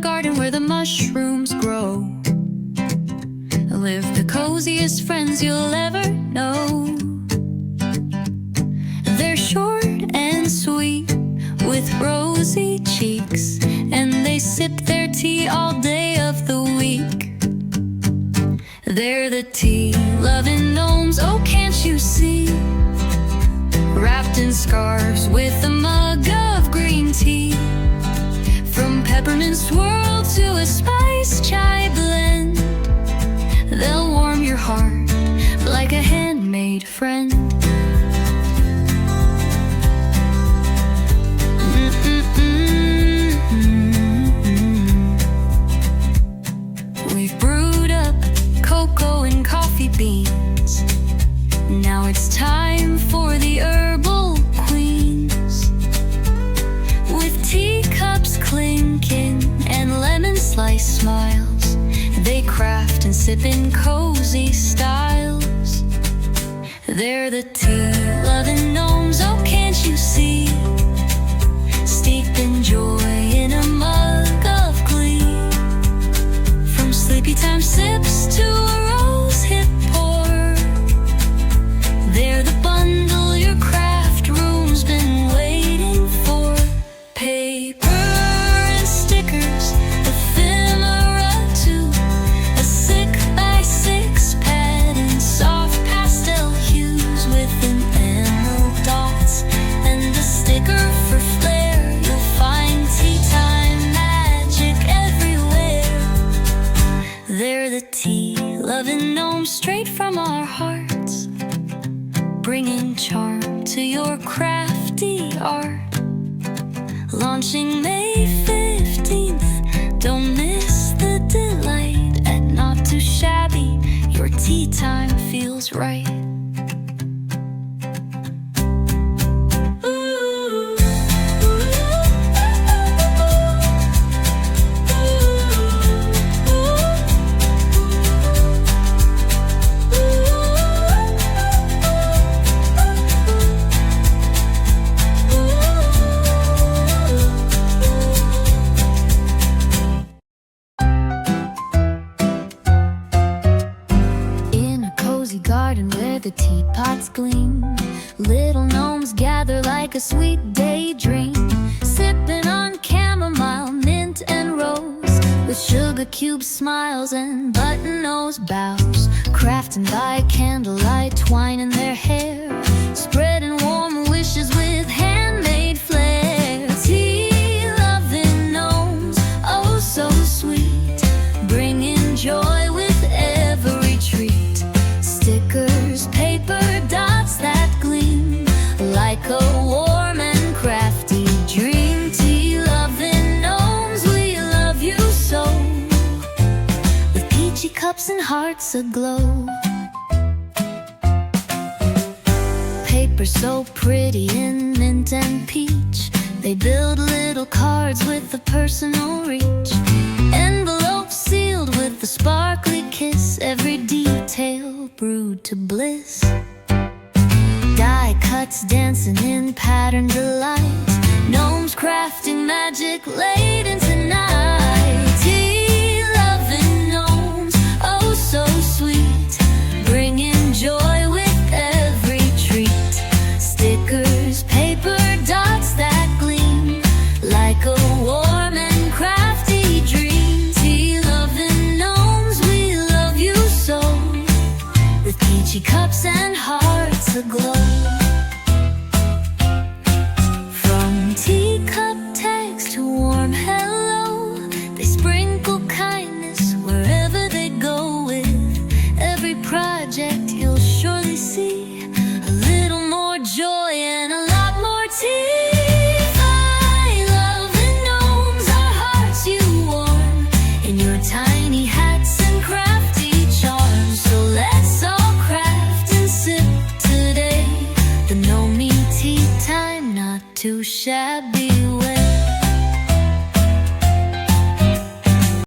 garden where the mushrooms grow. Live the coziest friends you'll ever know. They're short and sweet, with rosy cheeks, and they sip their tea all day of the week. They're the tea-loving gnomes, oh can't you see? Wrapped in scarves with a mug of green tea. From peppermint swirl to a spice chai blend, they'll warm your heart like a handmade friend. We've brewed up cocoa and coffee beans. Now it's time for the herbal queens. With teacups clinking and lemon slice smiles, they craft and sip in cozy styles. They're the tea-loving gnomes, oh can't you see? Steeped in joy in a mug of glee. From sleepy time sips to a rose hip pour, they're the bundle your craft room's been waiting for. Paper and stickers, ephemera too, a 6x6 pad and soft pastel hues with enamel dots and a sticker for flair. You'll find tea time magic everywhere. They're the tea-loving gnomes straight from our hearts, bringing charm to your crafty art. Launching May 15th, don't miss the delight. At Not Too Shabby, your tea time feels right. Garden where the teapots gleam, little gnomes gather like a sweet daydream, sipping on chamomile, mint and rose, with sugar cube smiles and button-nose bows, crafting by candlelight, twine in their hair, spreading warm wishes with handmade flair. Tea-loving gnomes, oh so sweet, bringing joy with every treat. Stickers, paper dots that gleam like a warm and crafty dream. Tea-loving gnomes, we love you so, with peachy cups and hearts aglow. Paper so pretty in mint and peach, they build little cards with a personal reach. Envelopes sealed with a sparkly kiss, every detail brewed to bliss. Die cuts dancing in pattern delight, gnomes crafting magic late into night. Tea-loving gnomes, oh so sweet, bringing joy with every treat. Stickers, paper dots that gleam like a warm and crafty dream. Tea-loving gnomes, we love you so, with peachy cups and hearts aglow. From teacup tags to warm hello, they sprinkle kindness wherever they go, with every project